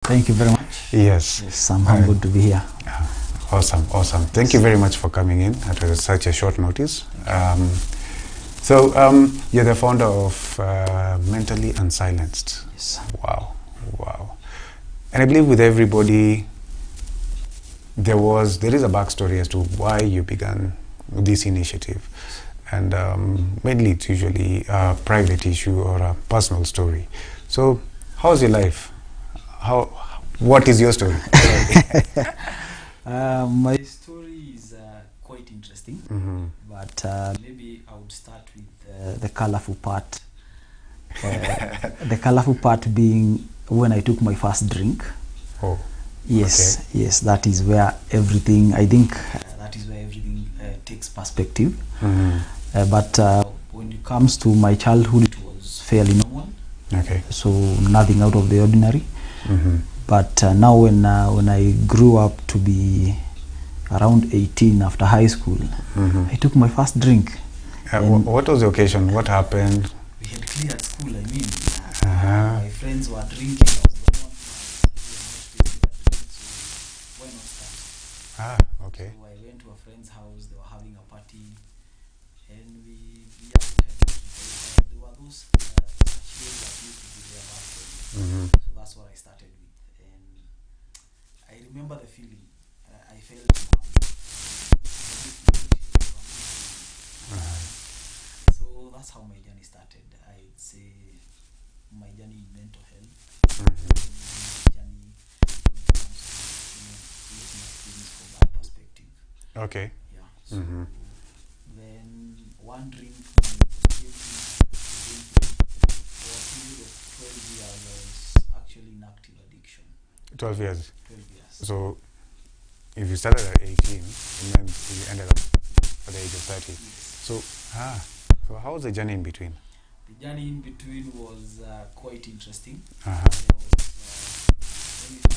Thank you very much. Yes. Yes, I'm humbled to be here. Awesome, awesome. Thank you very much for coming in at such a short notice. You're the founder of Mentally Unsilenced. Yes. Wow, wow. And I believe with everybody, there is a backstory as to why you began this initiative. And mainly it's usually a private issue or a personal story. So how's your life? What is your story? My story is quite interesting, but maybe I would start with the colorful part. The colorful part being when I took my first drink. Oh. Yes, okay. Yes, that is where everything, I think that is where everything takes perspective. But when it comes to my childhood, it was fairly normal. Okay. So nothing out of the ordinary. But now when I grew up to be around 18 after high school, I took my first drink. What was the occasion? What happened? We had cleared school, I mean. My friends were drinking. I was the one who why not start? Okay. So I went to a friend's house, they were having a party, and we there were those sachets that used to be there back then. So that's what I started with. And I remember the feeling. I felt so that's how my journey started. I'd say my journey in mental health, journey when it comes to looking at things from that perspective. Okay. Yeah. So then one drink gave me for a period of 12 years. I was actually in active addiction. 12 years. 12 years. So if you started at 18 and then you ended up at the age of 30. Yes. So how was the journey in between? The journey in between was quite interesting. Uh-huh. There was, maybe I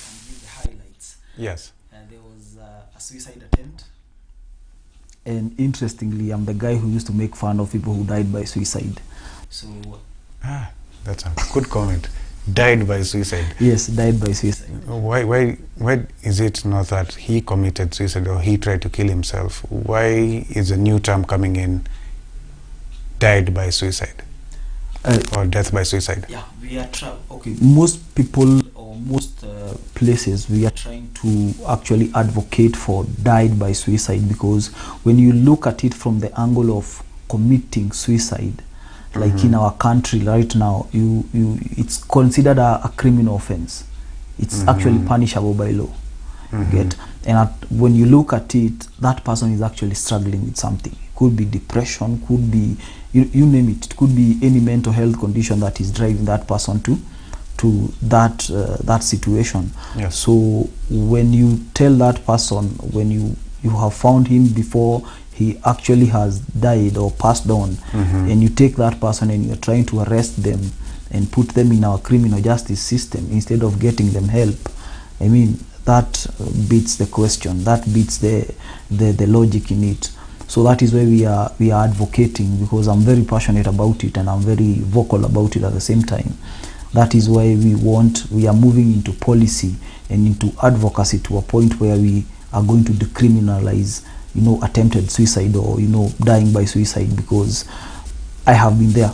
can give the highlights. Yes. There was a suicide attempt. And interestingly, I'm the guy who used to make fun of people who died by suicide. So. That's a good comment. Died by suicide. Yes, died by suicide. Why is it not that he committed suicide or he tried to kill himself? Why is a new term coming in, died by suicide or death by suicide? Yeah, we are okay. Most people or most places, we are trying to actually advocate for died by suicide, because when you look at it from the angle of committing suicide, like in our country right now, it's considered a criminal offense. It's actually punishable by law. Get? And when you look at it, that person is actually struggling with something. It could be depression, could be you name it. It could be any mental health condition that is driving that person to that situation. Yes. So when you tell that person, when you have found him before he actually has died or passed on, and you take that person and you're trying to arrest them and put them in our criminal justice system instead of getting them help, I mean, that beats the question, that beats the logic in it. So that is why we are advocating, because I'm very passionate about it and I'm very vocal about it at the same time. That is why we are moving into policy and into advocacy to a point where we are going to decriminalize, attempted suicide or, dying by suicide, because I have been there.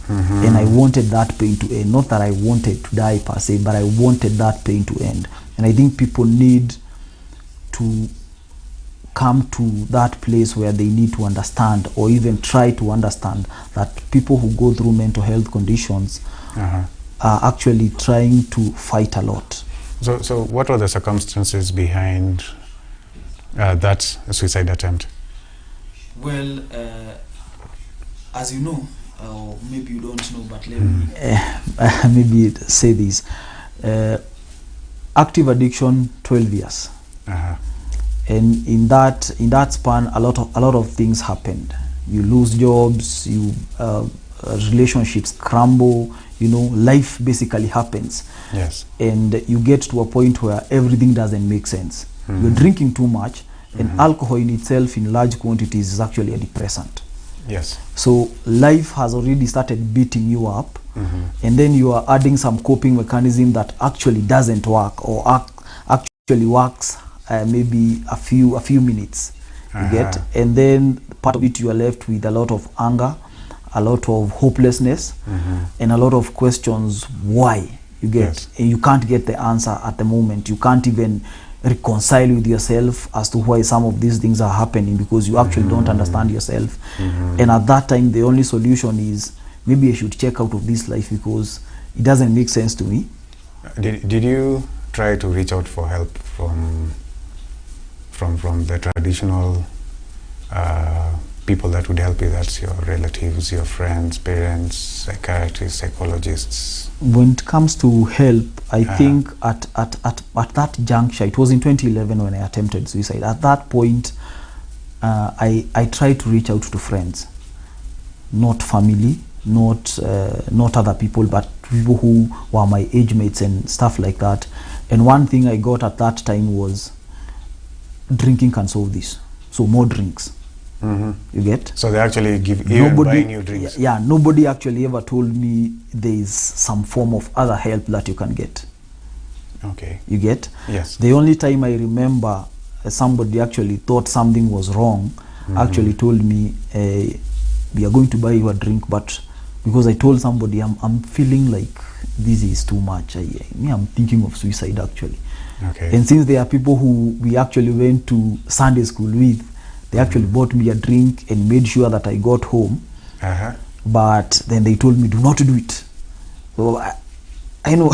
And I wanted that pain to end. Not that I wanted to die per se, but I wanted that pain to end. And I think people need to come to that place where they need to understand, or even try to understand, that people who go through mental health conditions are actually trying to fight a lot. So what were the circumstances behind that suicide attempt? Well, as you know, or maybe you don't know, but let me maybe say this. Active addiction, 12 years. And in that span, a lot of things happened. You lose jobs, relationships crumble, life basically happens. Yes. And you get to a point where everything doesn't make sense. You're drinking too much, and alcohol in itself in large quantities is actually a depressant. Yes. So life has already started beating you up, and then you are adding some coping mechanism that actually doesn't work, or actually works maybe a few minutes, you get, and then part of it you are left with a lot of anger, a lot of hopelessness, and a lot of questions why, you get, and you can't get the answer at the moment. You can't even reconcile with yourself as to why some of these things are happening, because you actually don't understand yourself. And at that time the only solution is, maybe I should check out of this life because it doesn't make sense to me. Did you try to reach out for help from the traditional people that would help you? That's your relatives, your friends, parents, psychiatrists, psychologists. When it comes to help, I think at that juncture, it was in 2011 when I attempted suicide. At that point, I tried to reach out to friends, not family, not other people, but people who were my age mates and stuff like that. And one thing I got at that time was, drinking can solve this. So more drinks. You get? So they actually give you buying you drinks? Yeah, nobody actually ever told me there is some form of other help that you can get. Okay. You get? Yes. The only time I remember somebody actually thought something was wrong, actually told me, we are going to buy you a drink, but because I told somebody I'm feeling like this is too much, I'm thinking of suicide actually. Okay. And since there are people who we actually went to Sunday school with, they actually bought me a drink and made sure that I got home. But then they told me, do not do it. So I know,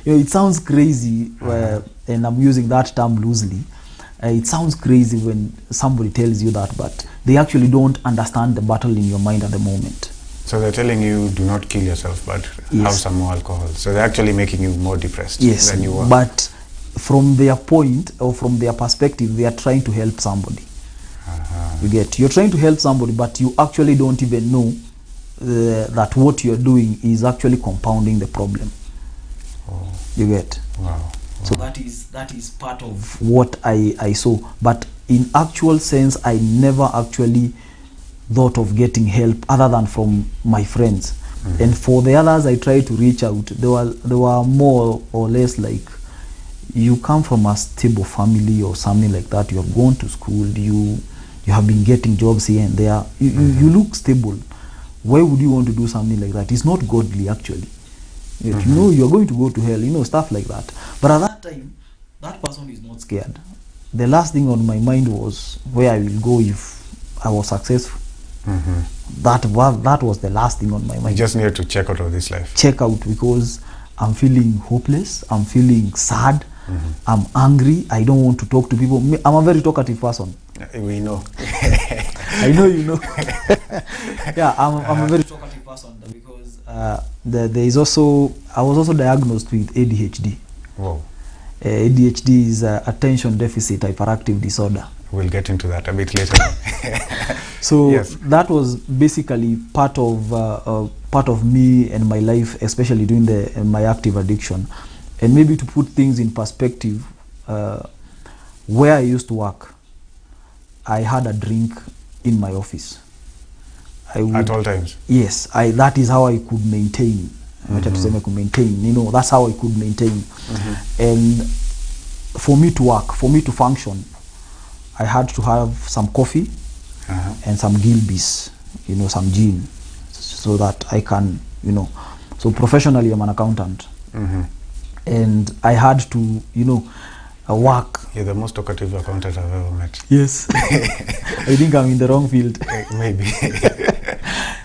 it sounds crazy, and I'm using that term loosely. It sounds crazy when somebody tells you that, but they actually don't understand the battle in your mind at the moment. So they're telling you, do not kill yourself, but have some more alcohol. So they're actually making you more depressed than you were. But from their point, or from their perspective, they are trying to help somebody. You get? You're trying to help somebody, but you actually don't even know that what you're doing is actually compounding the problem. You get? Wow. So that is part of what I saw. But in actual sense, I never actually thought of getting help other than from my friends. And for the others I tried to reach out, they were more or less like, you come from a stable family or something like that, you have gone to school, you have been getting jobs here and there, you look stable. Why would you want to do something like that? It's not godly actually. You know you're going to go to hell, stuff like that. But at that time, that person is not scared. The last thing on my mind was where I will go if I was successful. That was the last thing on my mind. You just needed to check out of this life. Check out, because I'm feeling hopeless, I'm feeling sad, I'm angry, I don't want to talk to people. I'm a very talkative person. We know. I know you know. Yeah, I'm a very talkative person, because there is also, I was also diagnosed with ADHD. Wow. ADHD is attention deficit hyperactive disorder. We'll get into that a bit later. So that was basically part of me and my life, especially during my active addiction. And maybe to put things in perspective, where I used to work, I had a drink in my office. At all times? Yes, that is how I could maintain. That's how I could maintain. And for me to work, for me to function, I had to have some coffee and some Gilbis, some gin, so that I can, So professionally, I'm an accountant. And I had to, work. You're the most talkative accountant I've ever met. Yes. I think I'm in the wrong field. Maybe.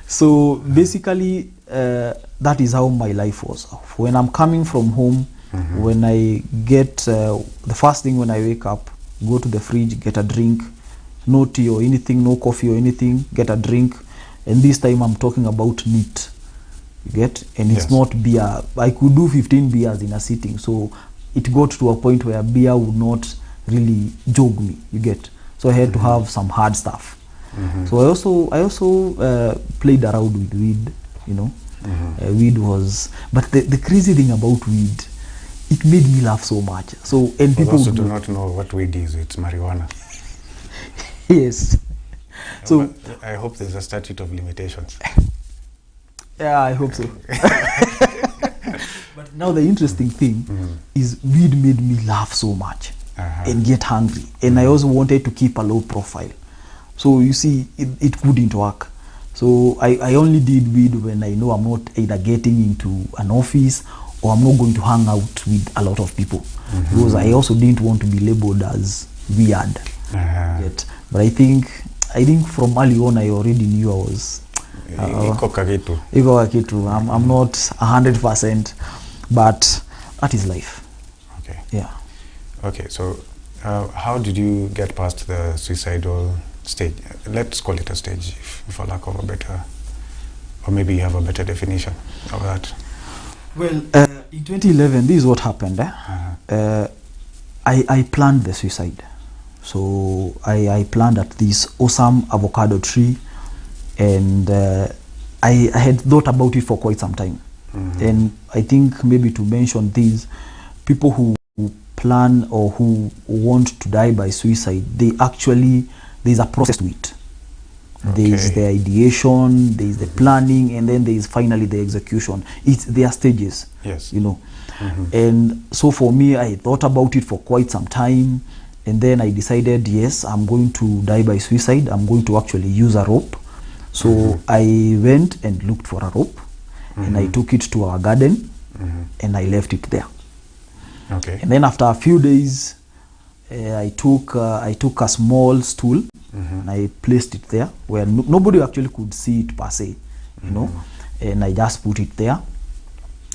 So basically, that is how my life was. When I'm coming from home, when I get, the first thing when I wake up, go to the fridge, get a drink, no tea or anything, no coffee or anything, get a drink. And this time I'm talking about neat. You get? And it's not beer. I could do 15 beers in a sitting. So it got to a point where beer would not really jog me. You get? So I had to have some hard stuff. So I also played around with weed, weed was, but the crazy thing about weed, it made me laugh so much. So, and for people those who do not know what weed is, it's marijuana. Yes. So I hope there's a statute of limitations. Yeah, I hope so. But now the interesting thing is weed made me laugh so much and get hungry. And I also wanted to keep a low profile. So you see, it couldn't work. So I only did weed when I know I'm not either getting into an office or I'm not going to hang out with a lot of people. Because I also didn't want to be labeled as weird. Yet. But I think from early on I already knew I was iko kakitu. I'm not 100%, but that is life. Okay. Yeah. Okay, so how did you get past the suicidal stage? Let's call it a stage, for lack of a better, or maybe you have a better definition of that. Well, in 2011, this is what happened. I planned the suicide. So I planted at this awesome avocado tree, and I had thought about it for quite some time. And I think maybe to mention this, people who plan or who want to die by suicide, there's a process to it. There is the ideation, there is the planning, and then there is finally the execution. There are stages, yes, you know. And so for me, I thought about it for quite some time, and then I decided, yes, I'm going to die by suicide. I'm going to actually use a rope. So I went and looked for a rope, and I took it to our garden, and I left it there. Okay. And then after a few days, I took a small stool, and I placed it there where nobody actually could see it per se, you know, and I just put it there.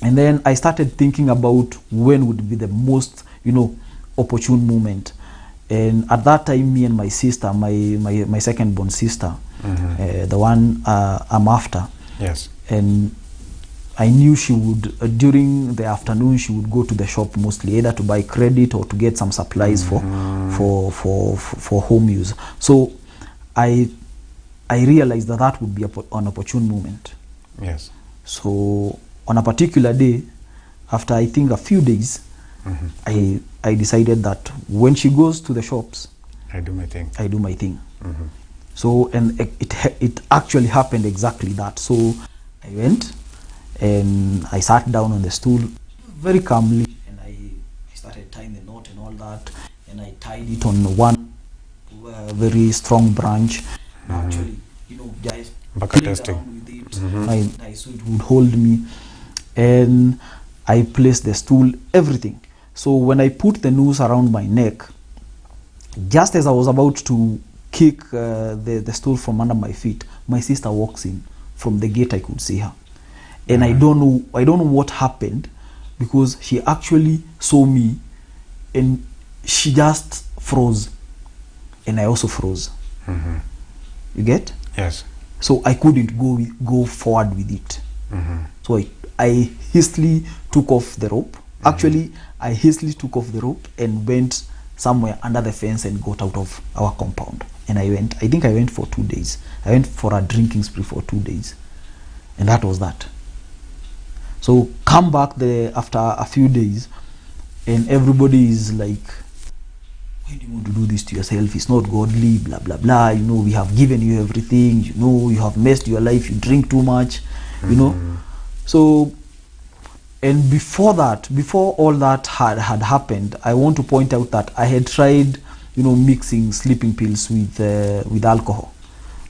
And then I started thinking about when would be the most, you know, opportune moment. And at that time, me and my sister, my second born sister, the one I'm after, yes, and I knew she would, during the afternoon, she would go to the shop mostly, either to buy credit or to get some supplies for home use. So I realized that would be an opportune moment. Yes. So on a particular day, after I think a few days, I decided that when she goes to the shops, I do my thing. I do my thing. So, and it actually happened exactly that. So I went and I sat down on the stool very calmly, and I started tying the knot and all that, and I tied it on one very strong branch. Actually, you know, just played around with it. So it would hold me, and I placed the stool, everything. So when I put the noose around my neck, just as I was about to kick the stool from under my feet, my sister walks in. From the gate I could see her. And I don't know what happened, because she actually saw me and she just froze, and I also froze. You get? Yes. So I couldn't go forward with it. So I hastily took off the rope. Actually, I hastily took off the rope and went somewhere under the fence and got out of our compound. And I think I went for 2 days. I went for a drinking spree for 2 days. And that was that. So come back there after a few days, and everybody is like, why do you want to do this to yourself? It's not godly, blah, blah, blah. You know, we have given you everything. You know, you have messed your life. You drink too much, you know. So, and before all that had happened, I want to point out that I had tried, you know, mixing sleeping pills with alcohol.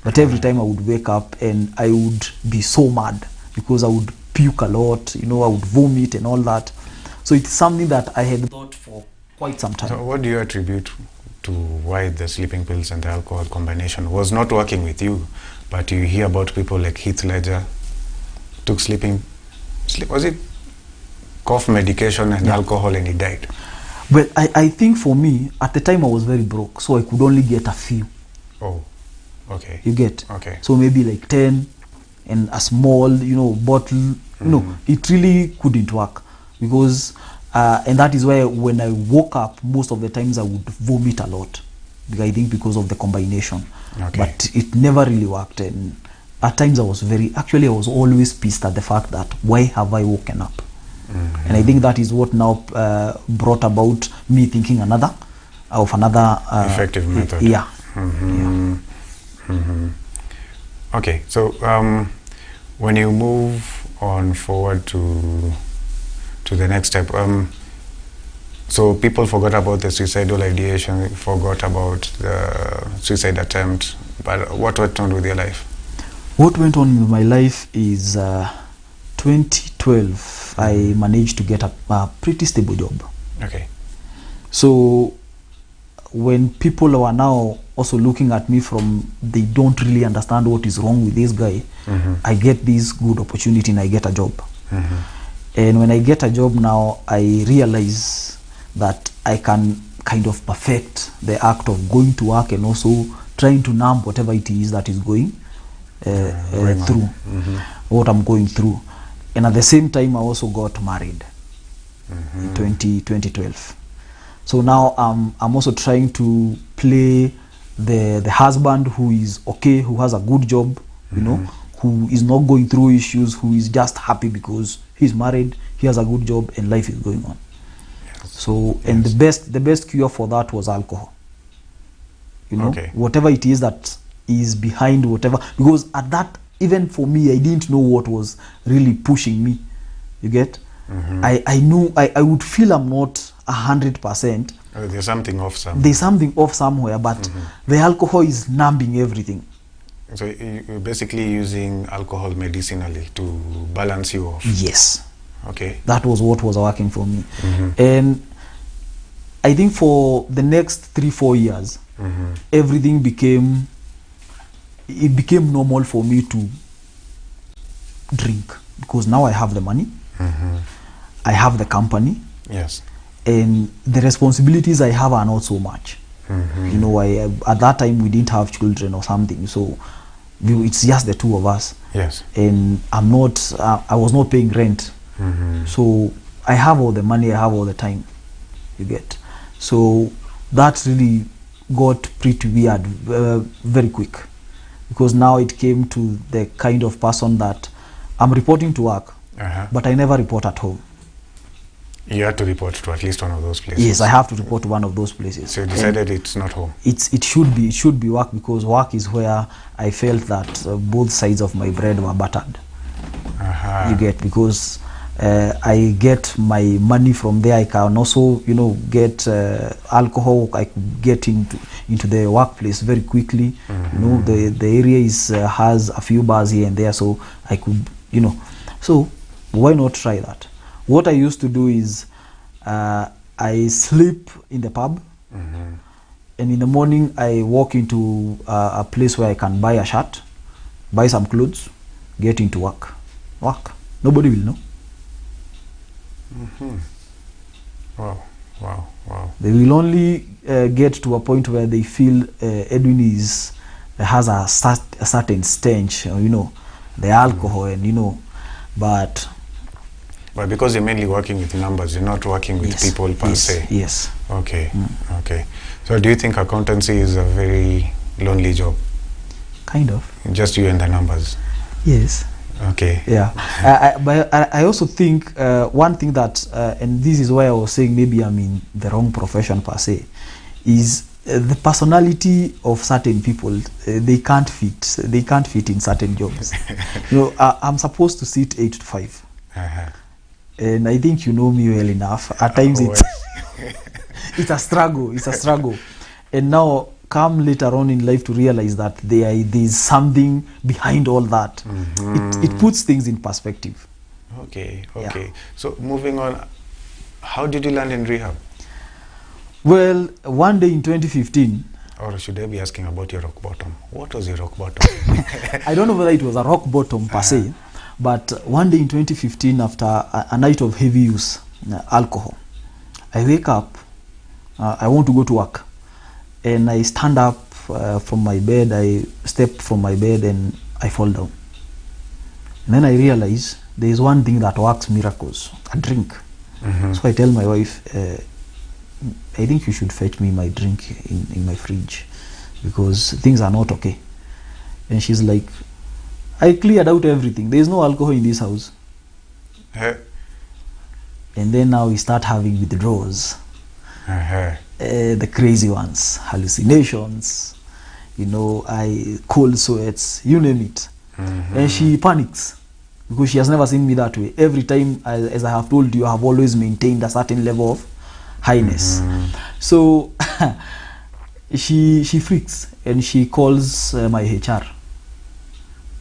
But every time I would wake up and I would be so mad, because I would puke a lot, you know, I would vomit and all that. So it's something that I had thought for quite some time. So what do you attribute to why the sleeping pills and the alcohol combination was not working with you? But you hear about people like Heath Ledger took was it cough medication and alcohol, and he died? Well, I think for me, at the time I was very broke, so I could only get a few. Oh, okay. You get? Okay. So maybe like 10 and a small, you know, bottle. You know, it really couldn't work, because and that is why when I woke up, most of the times I would vomit a lot, I think because of the combination. Okay. But it never really worked, and at times I was always pissed at the fact that why have I woken up? And I think that is what now brought about me thinking another effective method. Yeah. Okay, so When you move on forward to the next step, so people forgot about the suicidal ideation, forgot about the suicide attempt, but what went on with your life? What went on with my life is 2012, I managed to get a pretty stable job. Okay. So when people were now also looking at me from, they don't really understand what is wrong with this guy, I get this good opportunity and I get a job. And when I get a job now, I realize that I can kind of perfect the act of going to work and also trying to numb whatever it is that is going through, what I'm going through. And at the same time, I also got married in 2012. So now I'm also trying to play the husband who is okay, who has a good job, you know, who is not going through issues, who is just happy because he's married, he has a good job, and life is going on. Yes. So, and the best cure for that was alcohol. You know, whatever it is that is behind whatever, because at that, even for me, I didn't know what was really pushing me. You get? I knew I would feel I'm not 100%. There's something off somewhere. There's something off somewhere, but the alcohol is numbing everything. So you're basically using alcohol medicinally to balance you off. Yes. Okay. That was what was working for me. And I think for the next 3-4 years, everything became normal for me to drink, because now I have the money, I have the company, yes, and the responsibilities I have are not so much. You know, at that time we didn't have children or something, so it's just the two of us. Yes. And I'm not, I was not paying rent, so I have all the money, I have all the time. You get? So that really got pretty weird very quick, because now it came to the kind of person that I'm reporting to work, but I never report at home. You had to report to at least one of those places. Yes, I have to report to one of those places. So you decided it's not home. It should be work, because work is where I felt that both sides of my bread were buttered. You get? Because I get my money from there. I can also, you know, get alcohol. I could get into the workplace very quickly. You know, the area has a few bars here and there, so I could, you know. So why not try that? What I used to do is I sleep in the pub, and in the morning I walk into a place where I can buy a shirt, buy some clothes, get into work. Nobody will know. Wow. They will only get to a point where they feel Edwin has a certain stench, you know, the alcohol, and you know, but because you're mainly working with numbers, you're not working with people per se. Yes. Okay. Okay. So do you think accountancy is a very lonely job? Kind of. Just you and the numbers? Yes. Okay. Yeah. But I also think one thing that, and this is why I was saying maybe I'm in the wrong profession per se, is the personality of certain people. They can't fit in certain jobs. You know, I'm supposed to sit 8 to 5. And I think you know me well enough. At times it's a struggle. It's a struggle. And now come later on in life to realize that there's something behind all that. It puts things in perspective. Okay. Yeah. So moving on, how did you land in rehab? Well, one day in 2015. Or should I be asking about your rock bottom? What was your rock bottom? I don't know whether it was a rock bottom per se, but one day in 2015, after a night of heavy use alcohol, I wake up, I want to go to work, and I stand up from my bed, I step from my bed and I fall down. And then I realize there is one thing that works miracles, a drink. So I tell my wife, I think you should fetch me my drink in my fridge, because things are not okay. And she's like, I cleared out everything. There is no alcohol in this house. And then now we start having withdrawals. The crazy ones, hallucinations, you know, cold sweats, you name it. And she panics. because she has never seen me that way. Every time, as I have told you, I have always maintained a certain level of highness. So she freaks and she calls my HR.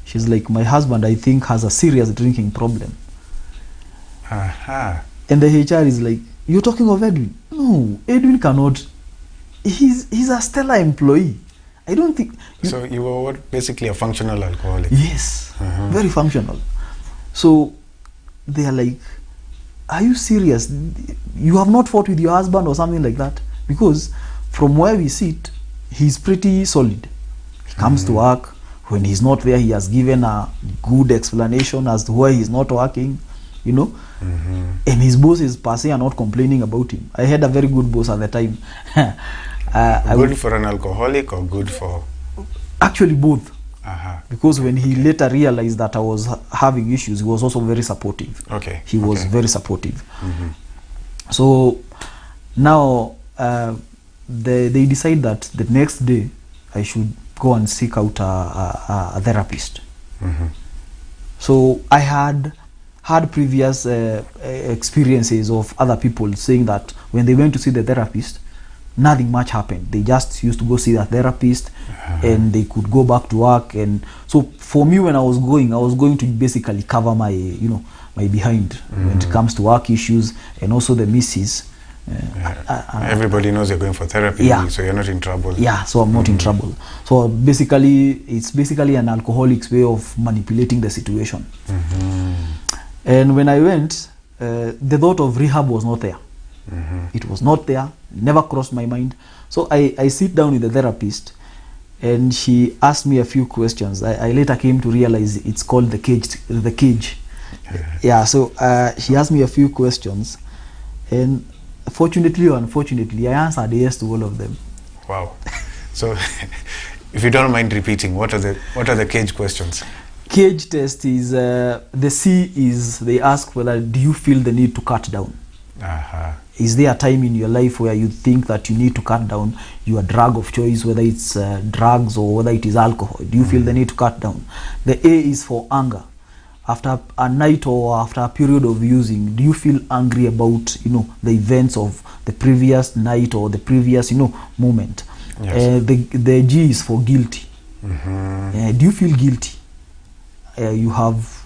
She's like, my husband, I think, has a serious drinking problem. And the HR is like, you're talking of Edwin? No, Edwin cannot. He's a stellar employee. I don't think. So you were what, basically a functional alcoholic? Yes, very functional. So they are like, are you serious? You have not fought with your husband or something like that? Because from where we sit, he's pretty solid. He comes to work. When he's not there, he has given a good explanation as to why he's not working, you know. And his bosses per se are not complaining about him. I had a very good boss at the time. Good for an alcoholic or good for? Actually both. Because when he later realized that I was having issues, he was also very supportive. He was very supportive. So now they decide that the next day I should go and seek out a therapist. So I had previous experiences of other people saying that when they went to see the therapist, nothing much happened. They just used to go see the therapist and they could go back to work. And so for me, when I was going to basically cover my, you know, my behind when it comes to work issues and also the misses. Everybody knows you're going for therapy, so you're not in trouble. So I'm not in trouble. So basically, it's basically an alcoholic's way of manipulating the situation. And when I went, the thought of rehab was not there. It was not there, never crossed my mind. So I sit down with the therapist and she asked me a few questions. I later came to realize it's called the cage. So she asked me a few questions and fortunately or unfortunately, I answered yes to all of them. Wow. So if you don't mind repeating, what are the cage questions? Cage test is, the C is, they ask whether, do you feel the need to cut down? Is there a time in your life where you think that you need to cut down your drug of choice, whether it's drugs or whether it is alcohol? Do you feel the need to cut down? The A is for anger. After a night or after a period of using, do you feel angry about, you know, the events of the previous night or the previous, you know, moment? The G is for guilty. Do you feel guilty? You have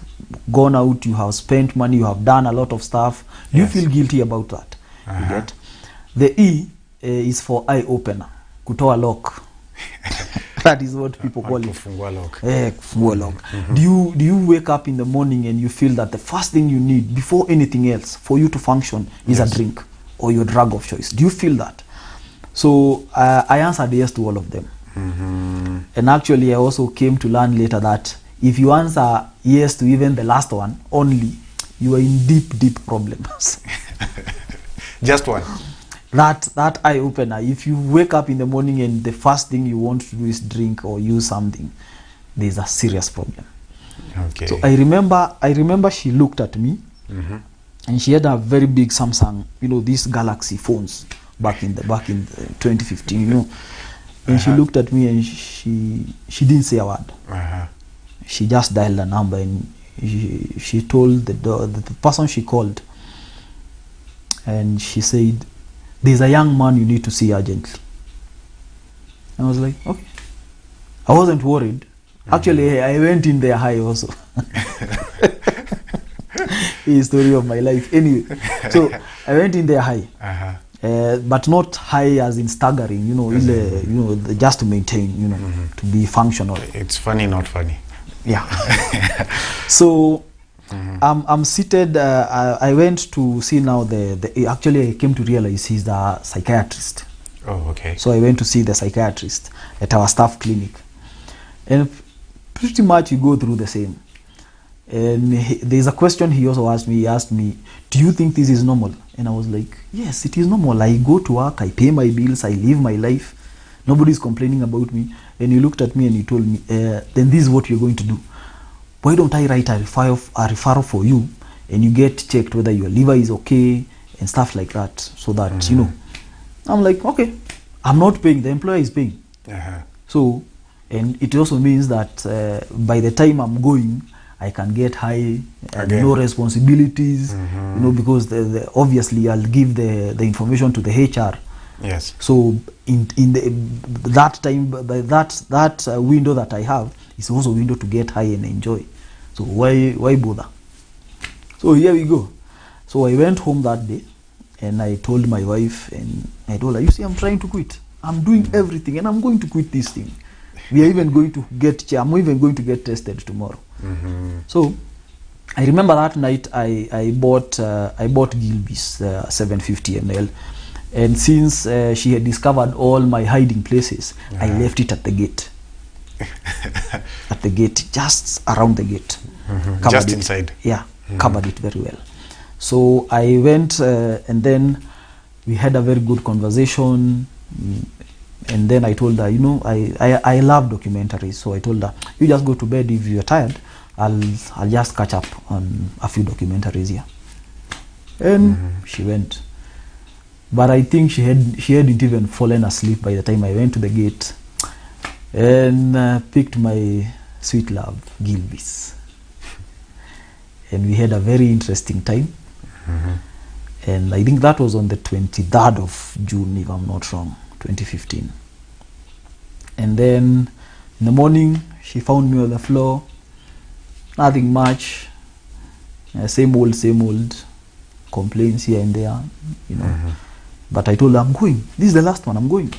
gone out, you have spent money, you have done a lot of stuff. Do you feel guilty about that? You get? The E is for eye opener, kutoa lock. That is what people call it. Kufungua lock. Do you wake up in the morning and you feel that the first thing you need before anything else for you to function is a drink or your drug of choice? Do you feel that? So I answered yes to all of them. And actually I also came to learn later that if you answer yes to even the last one only, you are in deep problems. Just one. That eye opener. If you wake up in the morning and the first thing you want to do is drink or use something, there's a serious problem. So I remember she looked at me, and she had a very big Samsung, you know, these Galaxy phones back in 2015, you know. And she looked at me and she didn't say a word. She just dialed a number and she told the person she called, and she said, there's a young man you need to see urgently. And I was like, okay. I wasn't worried. Actually, I went in there high also. The story of my life. Anyway, so I went in there high. But not high as in staggering, you know, just to maintain, you know, to be functional. It's funny, not funny. So I'm seated. I went to see now actually I came to realize he's the psychiatrist. So I went to see the psychiatrist at our staff clinic, and pretty much you go through the same. And there's a question he also asked me. He asked me, do you think this is normal? And I was like, yes, it is normal. I go to work, I pay my bills, I live my life. Nobody's complaining about me. And he looked at me and he told me, then this is what you're going to do. Why don't I write a referral for you and you get checked whether your liver is okay and stuff like that, so that, you know. I'm like, okay, I'm not paying, the employer is paying. So, and it also means that by the time I'm going, I can get high and Again. no responsibilities, you know, because obviously I'll give the information to the HR. Yes. So in that time, that window that I have is also a window to get high and enjoy. So why bother? So here we go. So I went home that day and I told my wife, and I told her, you see, I'm trying to quit. I'm doing everything and I'm going to quit this thing. We are even going to I'm even going to get tested tomorrow. So I remember that night I bought Gilby's 750 ml. And since she had discovered all my hiding places, I left it at the gate. At the gate, just around the gate. Just inside? Yeah, covered it very well. So I went and then we had a very good conversation. And then I told her, you know, I love documentaries. So I told her, you just go to bed. If you're tired, I'll just catch up on a few documentaries here. And she went. But I think she hadn't even fallen asleep by the time I went to the gate and picked my sweet love, Gilby's. And we had a very interesting time. And I think that was on the 23rd of June, if I'm not wrong, 2015. And then in the morning, she found me on the floor. Nothing much. Same old complaints here and there, you know. But I told her, I'm going. This is the last one, I'm going.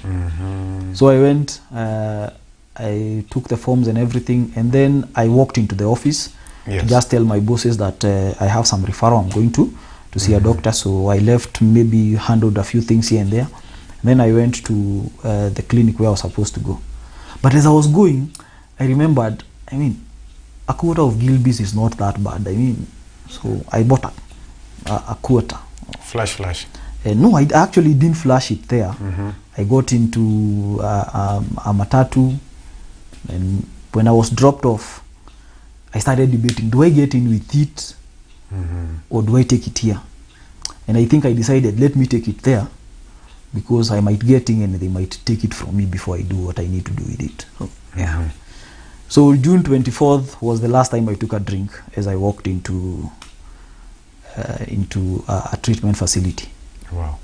So I went, I took the forms and everything, and then I walked into the office to just tell my bosses that I have some referral, I'm going to see a doctor. So I left, maybe handled a few things here and there. And then I went to the clinic where I was supposed to go. But as I was going, I remembered, I mean, a quarter of Gilby's is not that bad. I mean, so I bought a quarter. Flash. No, I actually didn't flash it there. I got into a matatu, and when I was dropped off, I started debating, do I get in with it or do I take it here? And I think I decided, let me take it there, because I might get in and they might take it from me before I do what I need to do with it. So, yeah. So June 24th was the last time I took a drink as I walked into a treatment facility. Wow.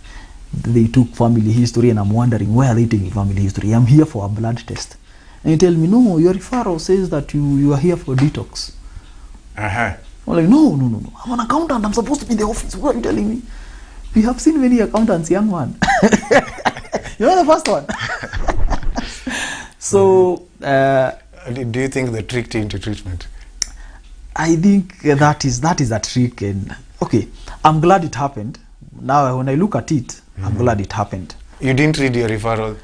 They took family history, and I'm wondering, why are they taking family history? I'm here for a blood test. And you tell me, no, your referral says that you are here for detox. I'm like, no. I'm an accountant. I'm supposed to be in the office. What are you telling me? We have seen many accountants, young man. You're the first one. So, do you think they tricked you into treatment? I think that is a trick. And okay, I'm glad it happened. Now, when I look at it, I'm glad it happened. You didn't read your referral?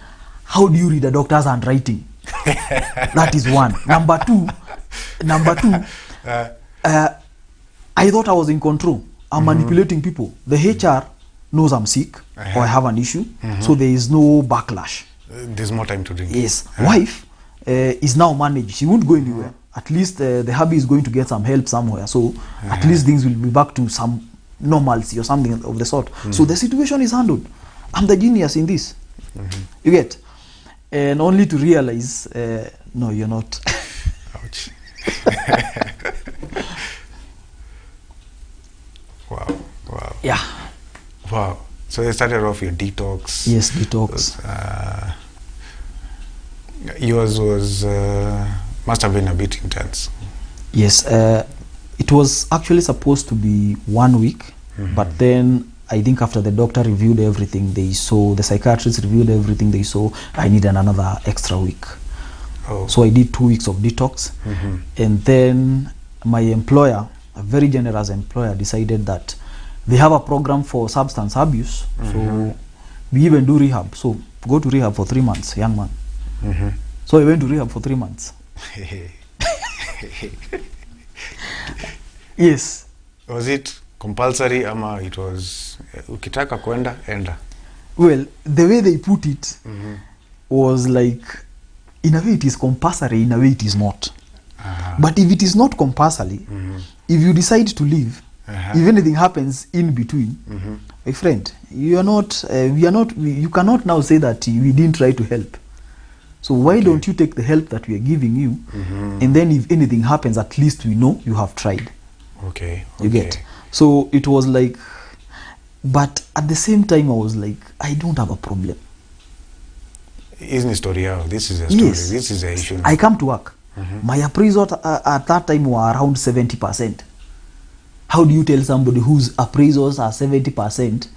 How do you read a doctor's handwriting? That is one. Number two, I thought I was in control. I'm manipulating people. The HR knows I'm sick or I have an issue, so there is no backlash. There's more time to drink. Yes. Wife is now managed. She won't go anywhere. At least the hubby is going to get some help somewhere. So at least things will be back to some normalcy or something of the sort. So the situation is handled. I'm the genius in this. You get? And only to realize, no, you're not. Ouch. Wow. Yeah. Wow. So you started off your detox. Yes, detox. Yours was, must have been a bit intense. Yes. It was actually supposed to be 1 week, but then I think after the doctor reviewed everything, the psychiatrist reviewed everything, they saw I needed another extra week. Oh. So I did 2 weeks of detox. And then my employer, a very generous employer, decided that they have a program for substance abuse. So we even do rehab. So go to rehab for 3 months, young man. So I went to rehab for 3 months. Yes. Was it compulsory ama it was ukitaka kwenda enda? Well, the way they put it was like, in a way it is compulsory, in a way it is not. But if it is not compulsory, if you decide to leave, if anything happens in between, my friend, you cannot now say that we didn't try to help. So why don't you take the help that we are giving you, and then if anything happens, at least we know you have tried. Okay. You get? So it was like, but at the same time, I was like, I don't have a problem. Isn't a story out? This is a story. Yes. This is a issue. I come to work. My appraisal at that time were around 70%. How do you tell somebody whose appraisals are 70%,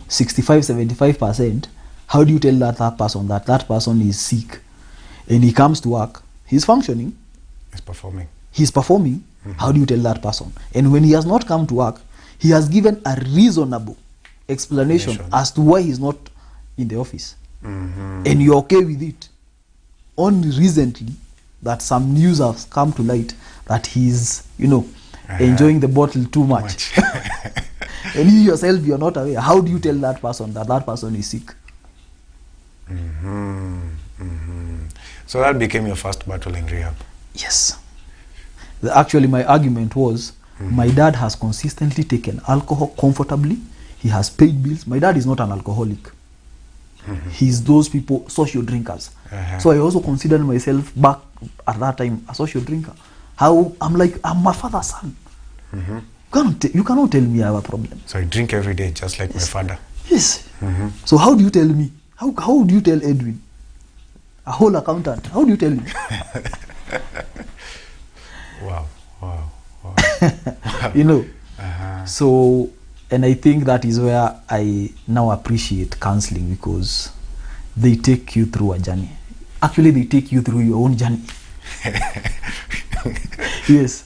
65, 75%, how do you tell that person that person is sick? And he comes to work, he's functioning. He's performing. How do you tell that person? And when he has not come to work, he has given a reasonable explanation as to why he's not in the office. And you're okay with it. Only recently that some news has come to light that he's, enjoying the bottle too much. And you yourself, you're not aware. How do you tell that person that person is sick? So that became your first battle in rehab? Yes. Actually, my argument was, my dad has consistently taken alcohol comfortably. He has paid bills. My dad is not an alcoholic. He's those people, social drinkers. So I also considered myself back at that time a social drinker. I'm my father's son. You cannot tell me I have a problem. So I drink every day just like my father. Yes. So how do you tell me? How do you tell Edwin? A whole accountant. How do you tell him? Wow. So, and I think that is where I now appreciate counseling, because they take you through a journey. Actually, they take you through your own journey. Yes.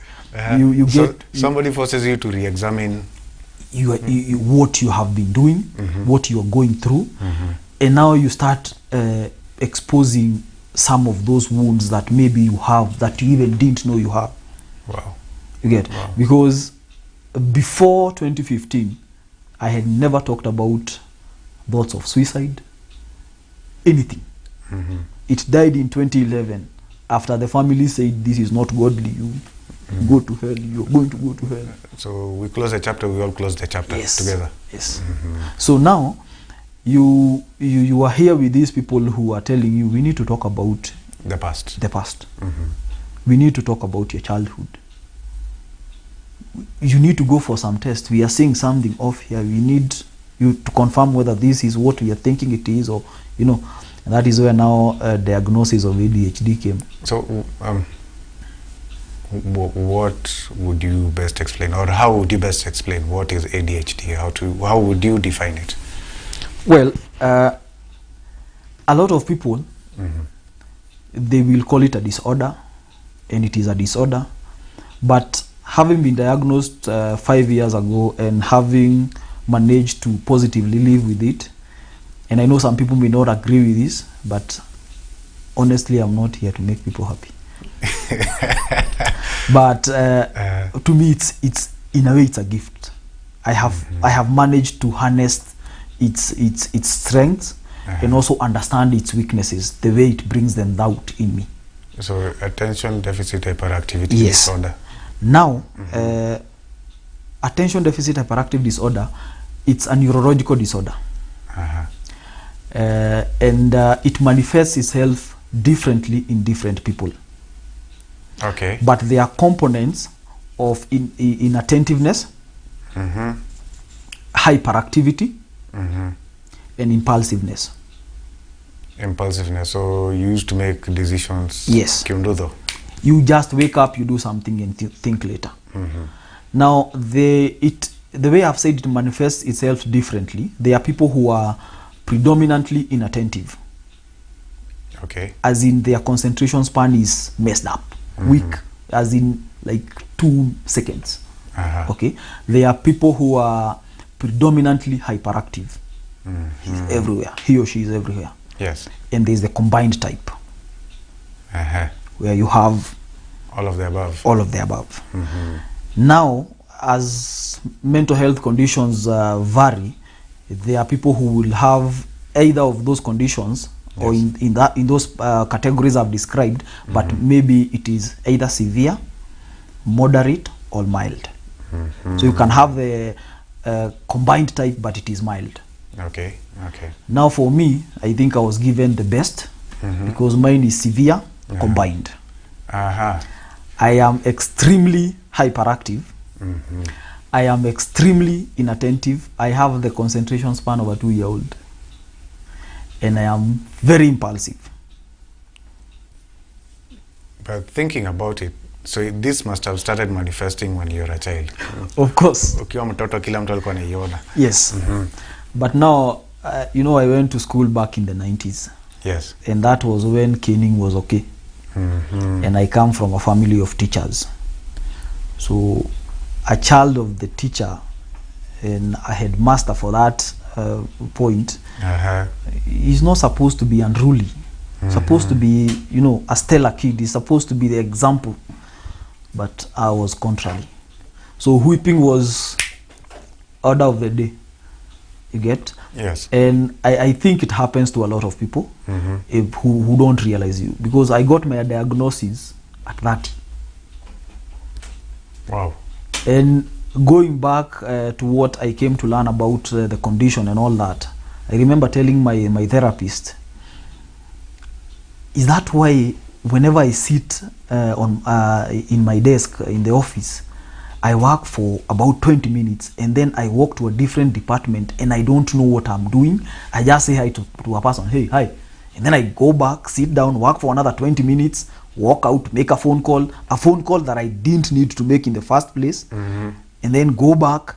You get somebody forces you to re-examine what you have been doing, what you are going through, and now you start exposing some of those wounds that maybe you have that you even didn't know you have. Wow. You get? Wow. Because before 2015, I had never talked about thoughts of suicide, anything. It died in 2011 after the family said, this is not godly, you go to hell, you're going to go to hell. So we close the chapter, we all close the chapter together. Yes. So now you are here with these people who are telling you, we need to talk about the past. We need to talk about your childhood. You need to go for some tests. We are seeing something off here. We need you to confirm whether this is what we are thinking it is, or and that is where now diagnosis of ADHD came. So what would you best explain, or how would you best explain what is ADHD? How would you define it? Well, a lot of people, they will call it a disorder, and it is a disorder. But having been diagnosed 5 years ago and having managed to positively live with it, and I know some people may not agree with this, but honestly, I'm not here to make people happy. But to me, it's in a way, it's a gift. I have managed to harness its strengths and also understand its weaknesses, the way it brings them out in me. So attention deficit hyperactivity disorder. Now, attention deficit hyperactive disorder, it's a neurological disorder. And it manifests itself differently in different people. Okay. But there are components of inattentiveness, hyperactivity, and impulsiveness. Impulsiveness. So you used to make decisions. Yes. Kiundudo. You just wake up, you do something, and think later. Now, the way I've said it manifests itself differently. There are people who are predominantly inattentive. Okay. As in their concentration span is messed up, weak, as in like 2 seconds. Okay. There are people who are predominantly hyperactive. He's everywhere. He or she is everywhere. Yes. And there's the combined type, where you have all of the above. All of the above. Now, as mental health conditions vary, there are people who will have either of those conditions, or in those categories I've described, but maybe it is either severe, moderate, or mild. So you can have the combined type, but it is mild. Okay. Now for me, I think I was given the best, because mine is severe combined. I am extremely hyperactive. I am extremely inattentive. I have the concentration span of a 2-year-old. And I am very impulsive. But thinking about it, so this must have started manifesting when you were a child. Of course. Ukiwa mtoto kila mtu alikuwa anaiona. Yes. But now, you know, I went to school back in the 90s. Yes. And that was when caning was okay. And I come from a family of teachers. So a child of the teacher and a headmaster for that point is not supposed to be unruly. Supposed to be, you know, a stellar kid. Is supposed to be the example. But I was contrary. So whipping was order of the day. You get? Yes. And I think it happens to a lot of people who don't realize you. Because I got my diagnosis at 30. Wow. And going back to what I came to learn about the condition and all that, I remember telling my therapist, is that why whenever I sit in my desk in the office, I work for about 20 minutes and then I walk to a different department and I don't know what I'm doing. I just say hi to a person, hey, hi. And then I go back, sit down, work for another 20 minutes, walk out, make a phone call that I didn't need to make in the first place, and then go back,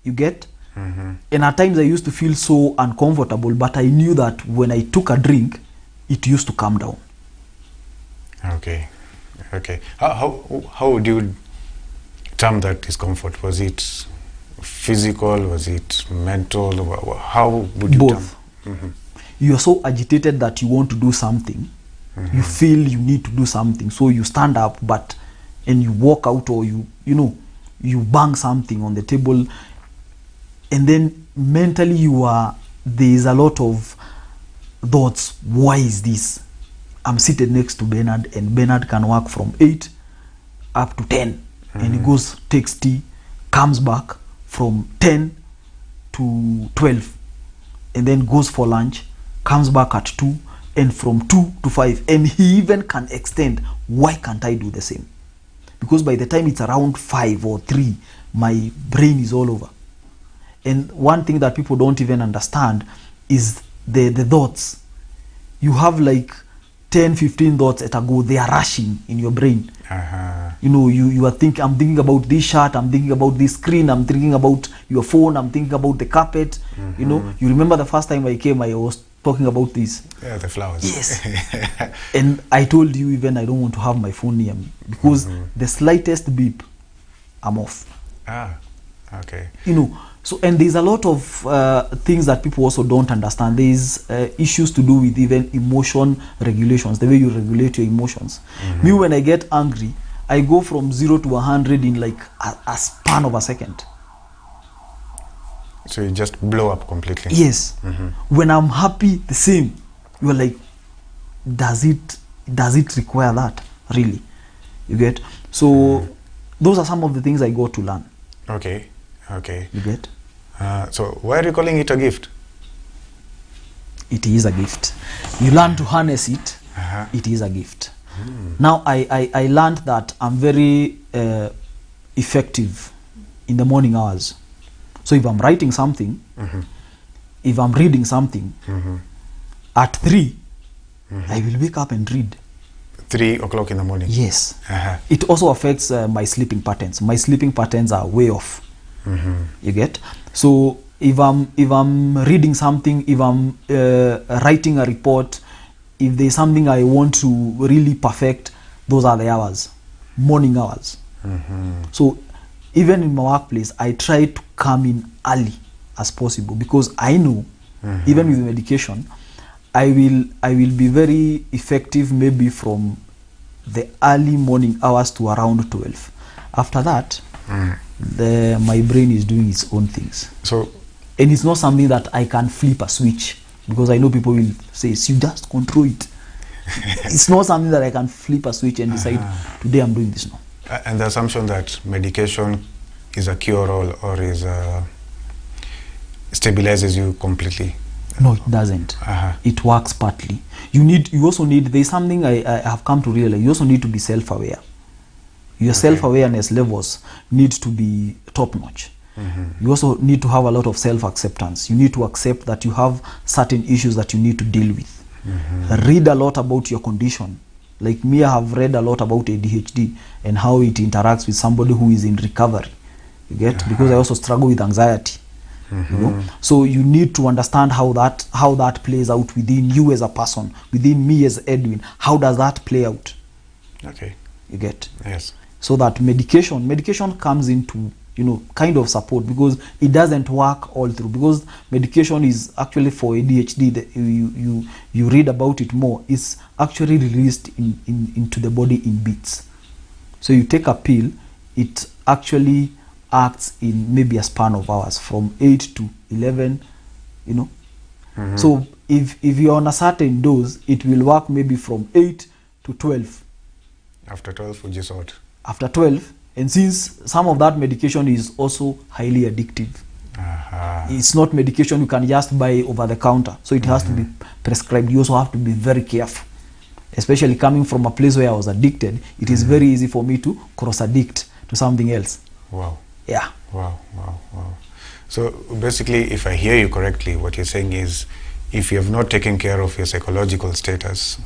you get? And at times I used to feel so uncomfortable, but I knew that when I took a drink, it used to calm down. Okay. How would you term that discomfort? Was it physical? Was it mental? How would you Both. term? You are so agitated that you want to do something. You feel you need to do something, so you stand up, and you walk out, or you bang something on the table, and then mentally there is a lot of thoughts. Why is this? I'm seated next to Bernard, and Bernard can work from 8 up to 10, and he goes, takes tea, comes back from 10 to 12, and then goes for lunch, comes back at 2, and from 2 to 5, and he even can extend. Why can't I do the same? Because by the time it's around 5 or 3, my brain is all over. And one thing that people don't even understand is the thoughts. You have like 10-15 thoughts at a go. They are rushing in your brain. You know, you are thinking, I'm thinking about this shirt, I'm thinking about this screen, I'm thinking about your phone, I'm thinking about the carpet. You know, you remember the first time I came, I was talking about this. Yeah, the flowers. Yes. And I told you even I don't want to have my phone near me, because the slightest beep, I'm off. Okay. You know, so, and there's a lot of things that people also don't understand. There's issues to do with even emotion regulations, the way you regulate your emotions. Me, when I get angry, I go from 0 to 100 in like a span of a second. So you just blow up completely? Yes. When I'm happy, the same. You're like, does it require that? Really? You get? So those are some of the things I got to learn. Okay. You get? So why are you calling it a gift? It is a gift. You learn to harness it. It is a gift. Now I learned that I'm very effective in the morning hours. So if I'm writing something, if I'm reading something, at 3, I will wake up and read. 3 o'clock in the morning? Yes. It also affects my sleeping patterns. My sleeping patterns are way off. You get? So if I'm reading something, if I'm writing a report, if there's something I want to really perfect, those are the hours, morning hours. So even in my workplace, I try to come in early as possible, because I know even with medication, I will be very effective maybe from the early morning hours to around 12. After that, my brain is doing its own things. So, and it's not something that I can flip a switch, because I know people will say, you just control it. It's not something that I can flip a switch and decide, today I'm doing this now. And the assumption that medication is a cure-all or is stabilizes you completely. No, it doesn't. It works partly. You also need, there's something I have come to realize, you also need to be self-aware. Your self-awareness levels need to be top-notch. You also need to have a lot of self-acceptance. You need to accept that you have certain issues that you need to deal with. Read a lot about your condition. Like me, I have read a lot about ADHD and how it interacts with somebody who is in recovery. You get? Because I also struggle with anxiety. You know? So you need to understand how that plays out within you as a person, within me as Edwin. How does that play out? Okay. You get? Yes. So that medication comes into, you know, kind of support, because it doesn't work all through, because medication is actually for ADHD. You read about it more. It's actually released into the body in bits. So you take a pill, it actually acts in maybe a span of hours from 8 to 11, you know. So if you're on a certain dose, it will work maybe from 8 to 12. After 12, would you sort? After 12, and since some of that medication is also highly addictive, it's not medication you can just buy over the counter, so it has to be prescribed. You also have to be very careful, especially coming from a place where I was addicted. It is very easy for me to cross-addict to something else. Wow. Yeah. Wow. So basically, if I hear you correctly, what you're saying is, if you have not taken care of your psychological status,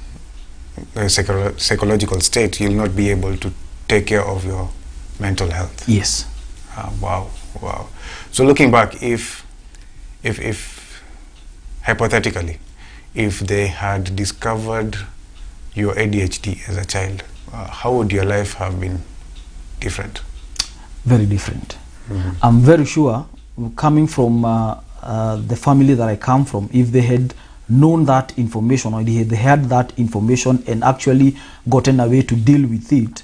psychological state, you'll not be able to take care of your mental health. Yes. Wow. So looking back, if hypothetically, if they had discovered your ADHD as a child, how would your life have been different? Very different. I'm very sure, coming from the family that I come from, if they had known that information, or they had that information and actually gotten a way to deal with it,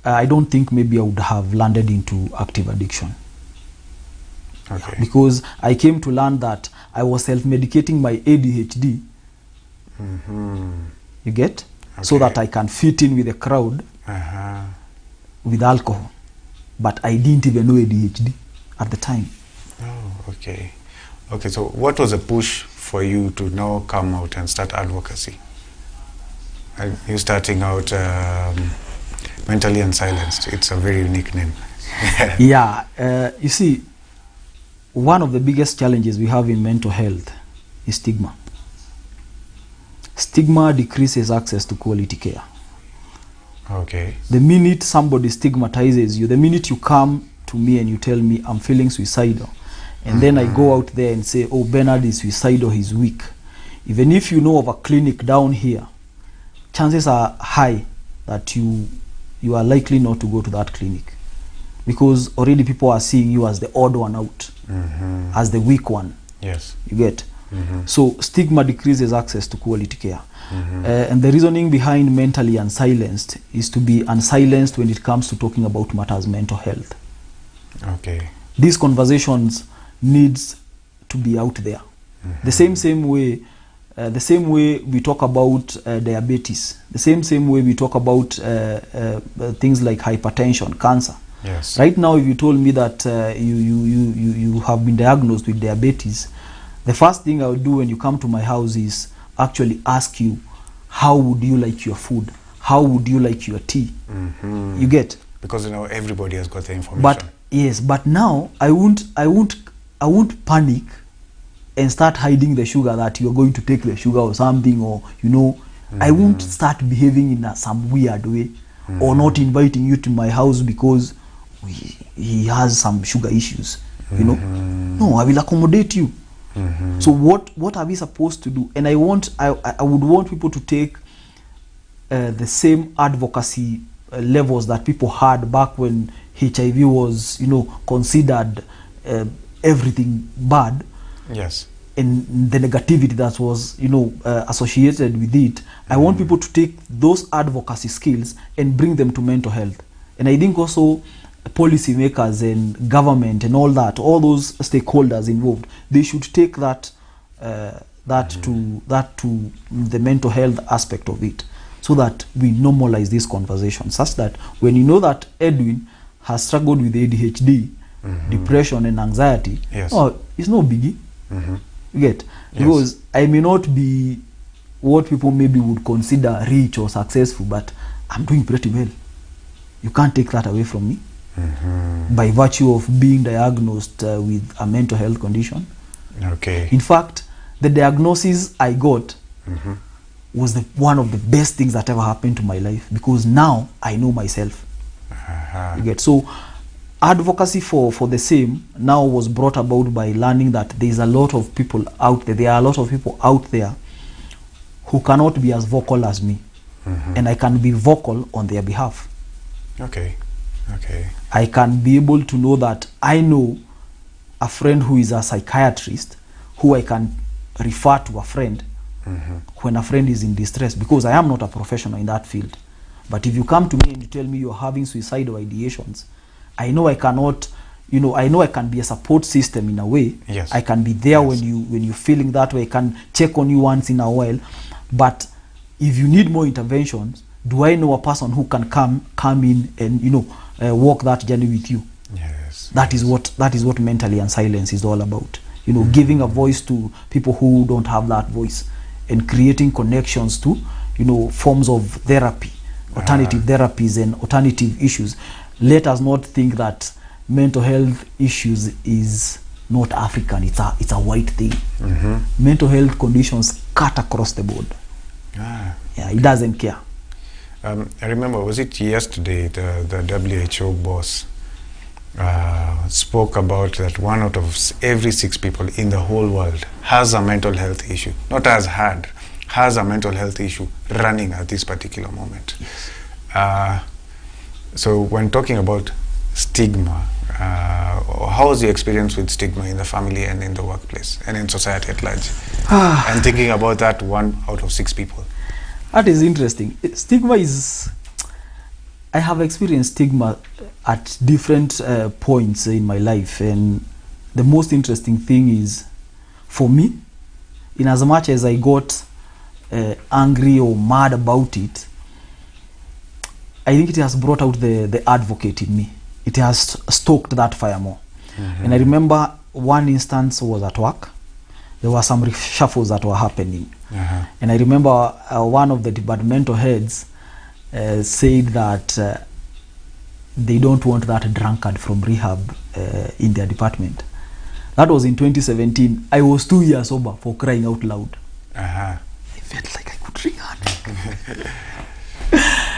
I don't think maybe I would have landed into active addiction. Okay. Because I came to learn that I was self-medicating my ADHD. You get? Okay. So that I can fit in with the crowd with alcohol. But I didn't even know ADHD at the time. Oh, okay. Okay, so what was a push for you to now come out and start advocacy? You starting out Mentally Unsilenced. It's a very unique name. Yeah, you see, one of the biggest challenges we have in mental health is stigma. Stigma decreases access to quality care. Okay. The minute somebody stigmatizes you, the minute you come to me and you tell me I'm feeling suicidal, and then I go out there and say, oh, Bernard is suicidal, he's weak. Even if you know of a clinic down here, chances are high that you are likely not to go to that clinic, because already people are seeing you as the odd one out, as the weak one. Yes. You get? So stigma decreases access to quality care. And the reasoning behind Mentally Unsilenced is to be unsilenced when it comes to talking about matters mental health. Okay. These conversations needs to be out there. The same way we talk about diabetes, the same way we talk about things like hypertension, cancer. Yes. Right now, if you told me that you have been diagnosed with diabetes, the first thing I would do when you come to my house is actually ask you, how would you like your food? How would you like your tea? You get? Because you know everybody has got the information. But yes, but now I won't panic and start hiding the sugar, that you're going to take the sugar or something, or you know, I won't start behaving in some weird way, or not inviting you to my house because he has some sugar issues. You know, no, I will accommodate you. So what are we supposed to do? And I would want people to take the same advocacy levels that people had back when HIV was, you know, considered everything bad. Yes. And the negativity that was, you know, associated with it. I want people to take those advocacy skills and bring them to mental health. And I think also policymakers and government and all those stakeholders involved, they should take that to the mental health aspect of it, so that we normalize this conversation, such that when you know that Edwin has struggled with ADHD, depression and anxiety, yes, oh, it's no biggie. You get? Yes. Because I may not be what people maybe would consider rich or successful, but I'm doing pretty well. You can't take that away from me. By virtue of being diagnosed with a mental health condition. Okay. In fact, the diagnosis I got was one of the best things that ever happened to my life, because now I know myself. You get? So advocacy for the same now was brought about by learning that there's a lot of people out there. There are a lot of people out there who cannot be as vocal as me, and I can be vocal on their behalf. Okay. Okay. I can be able to know that I know a friend who is a psychiatrist who I can refer to a friend when a friend is in distress, because I am not a professional in that field. But if you come to me and you tell me you're having suicidal ideations, I know I cannot, you know, I know I can be a support system in a way. Yes. I can be there Yes. when you're feeling that way. I can check on you once in a while. But if you need more interventions, do I know a person who can come in and, you know, walk that journey with you? Yes. That is what Mentally and Silence is all about. You know, giving a voice to people who don't have that voice, and creating connections to, you know, forms of therapy, alternative therapies and alternative issues. Let us not think that mental health issues is not African. It's a white thing. Mental health conditions cut across the board. Yeah, it doesn't care. I remember, was it yesterday, the WHO boss spoke about that 1 out of every 6 people in the whole world has a mental health issue. Not has a mental health issue running at this particular moment. So when talking about stigma, how was your experience with stigma in the family and in the workplace and in society at large? And thinking about that 1 out of 6 people. That is interesting. Stigma is... I have experienced stigma at different points in my life, and the most interesting thing is, for me, in as much as I got angry or mad about it, I think it has brought out the advocate in me. It has stoked that fire more. And I remember one instance was at work. There were some reshuffles that were happening. And I remember one of the departmental heads said that they don't want that drunkard from rehab in their department. That was in 2017. I was 2 years sober, for crying out loud. I felt like I could drink hard.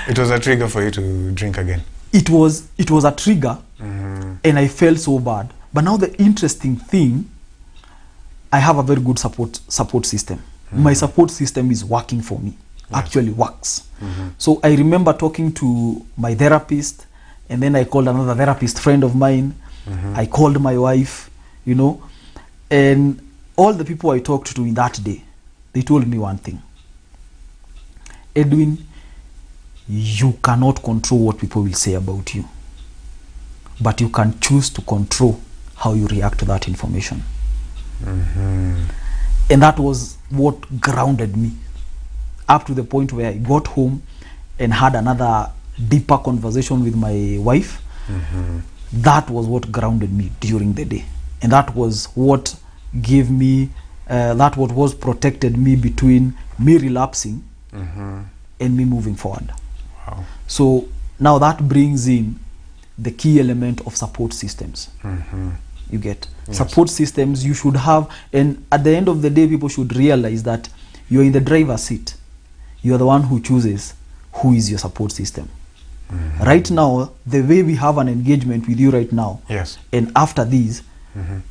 It was a trigger for you to drink again. It was a trigger, and I felt so bad. But now the interesting thing, I have a very good support system. My support system is working for me. Actually works. So I remember talking to my therapist, and then I called another therapist friend of mine. I called my wife, you know, and all the people I talked to in that day, they told me one thing: Edwin, you cannot control what people will say about you, but you can choose to control how you react to that information. And that was what grounded me, up to the point where I got home and had another deeper conversation with my wife. That was what grounded me during the day, and that was what gave me was protected me between me relapsing and me moving forward. Wow. So now that brings in the key element of support systems. You get? Yes. Support systems you should have, and at the end of the day, people should realize that you're in the driver's seat. You're the one who chooses who is your support system. Right now, the way we have an engagement with you right now, Yes. and after this,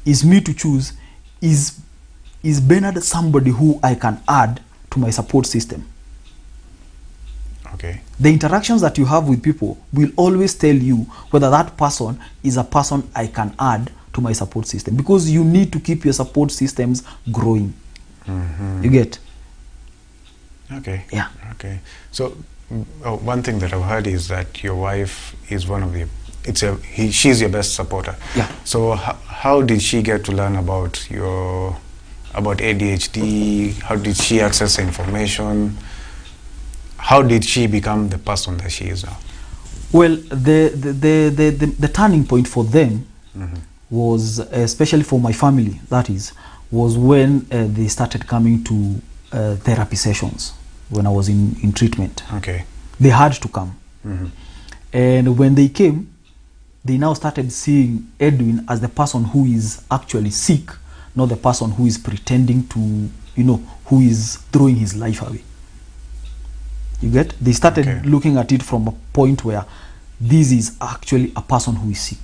is me to choose, is Bernard somebody who I can add to my support system? Okay. The interactions that you have with people will always tell you whether that person is a person I can add to my support system, because you need to keep your support systems growing. You get? Okay. Yeah. Okay. So one thing that I've heard is that your wife is one of the, she's your best supporter. Yeah. So how did she get to learn about ADHD? How did she access the information? How did she become the person that she is now? Well, the turning point for them was, especially for my family, that is, was when they started coming to therapy sessions when I was in treatment. Okay. They had to come. And when they came, they now started seeing Edwin as the person who is actually sick, not the person who is pretending to, who is throwing his life away. You get? They started looking at it from a point where this is actually a person who is sick.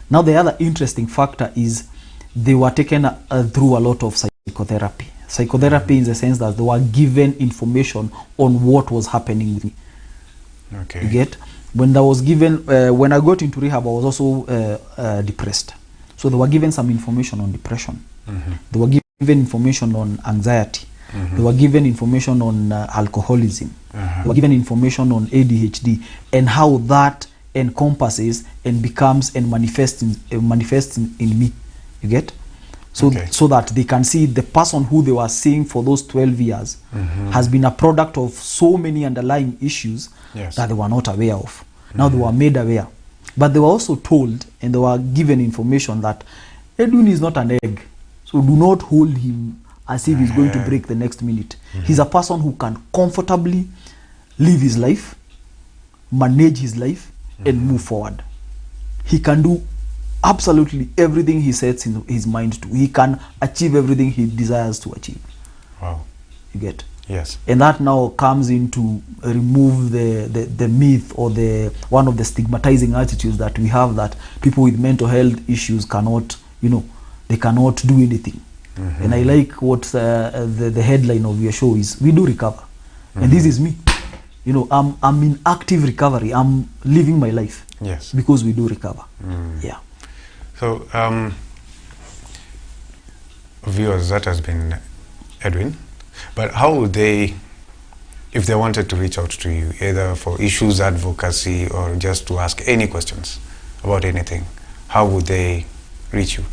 Now the other interesting factor is they were taken through a lot of psychotherapy. Psychotherapy in the sense that they were given information on what was happening with me. Okay. You get? When I was given, when I got into rehab, I was also depressed. So they were given some information on depression. They were given information on anxiety. They were given information on alcoholism. They were given information on ADHD and how that encompasses and becomes and manifests in me. You get? So, so that they can see the person who they were seeing for those 12 years has been a product of so many underlying issues that they were not aware of. Now they were made aware. But they were also told and they were given information that Edwin is not an egg. So do not hold him as if he's going to break the next minute. He's a person who can comfortably live his life, manage his life, and move forward. He can do absolutely everything he sets in his mind to. He can achieve everything he desires to achieve. Wow. You get? Yes. And that now comes into remove the myth or the one of the stigmatizing attitudes that we have, that people with mental health issues cannot, they cannot do anything. And I like what the headline of your show is, we do recover. And this is me. I'm in active recovery. I'm living my life. Yes. Because we do recover. Yeah. So, viewers, that has been Edwin. But how would they, if they wanted to reach out to you, either for issues advocacy or just to ask any questions about anything, how would they reach you?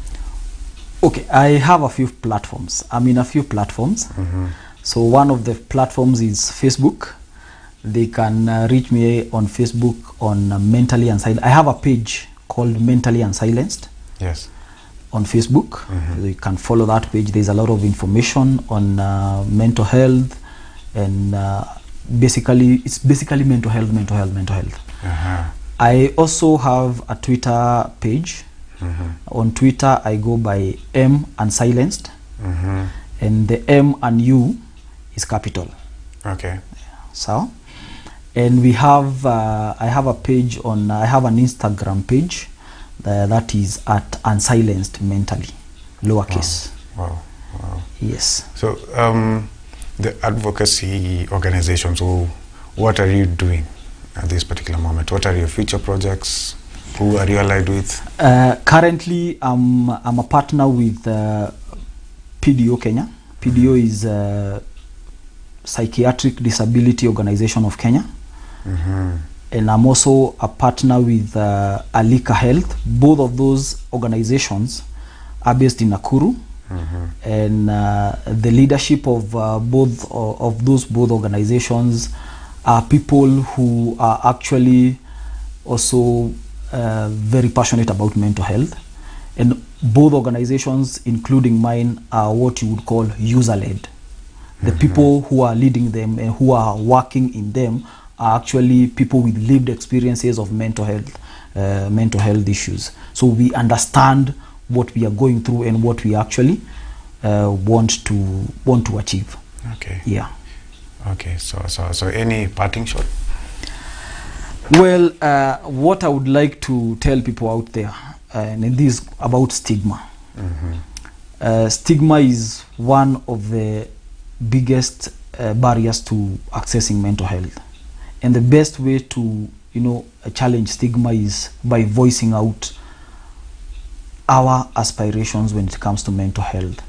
Okay, I have a few platforms. I'm in a few platforms. So one of the platforms is Facebook. They can reach me on Facebook on Mentally Unsilenced. I have a page called Mentally Unsilenced. Yes. On Facebook. You can follow that page. There's a lot of information on mental health, and it's basically mental health. I also have a Twitter page. On Twitter, I go by M Unsilenced, and the M and U is capital. Okay. So, and we have I have a page on. I have an Instagram page that is at Unsilenced Mentally, lowercase. Wow. Yes. So, the advocacy organization. So, what are you doing at this particular moment? What are your future projects? Who are you allied with? Currently, I'm a partner with PDO Kenya. PDO is Psychiatric Disability Organization of Kenya. And I'm also a partner with Alika Health. Both of those organizations are based in Nakuru. And the leadership of both organizations are people who are actually also very passionate about mental health. And both organizations, including mine, are what you would call user-led. The people who are leading them and who are working in them are actually people with lived experiences of mental health issues. So we understand what we are going through and what we actually want to achieve. Okay. Yeah. Okay. So any parting shot? Well, what I would like to tell people out there, and this is about stigma. Stigma is one of the biggest barriers to accessing mental health, and the best way to challenge stigma is by voicing out our aspirations when it comes to mental health,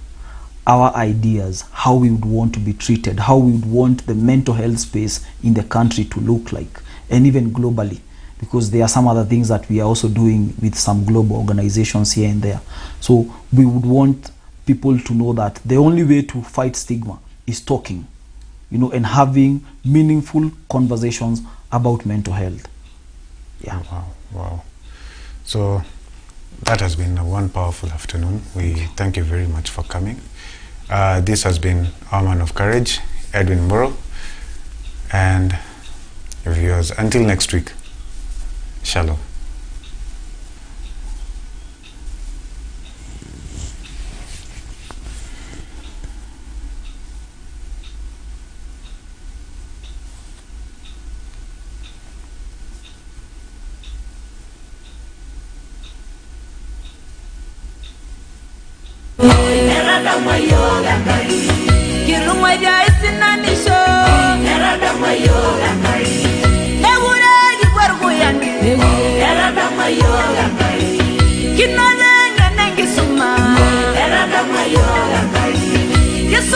our ideas, how we would want to be treated, how we would want the mental health space in the country to look like, and even globally, because there are some other things that we are also doing with some global organizations here and there. So we would want people to know that the only way to fight stigma is talking, and having meaningful conversations about mental health. Yeah. Wow. So that has been one powerful afternoon. We thank you very much for coming. This has been our man of courage, Edwin Muro, and viewers. Until next week, shalom. Kino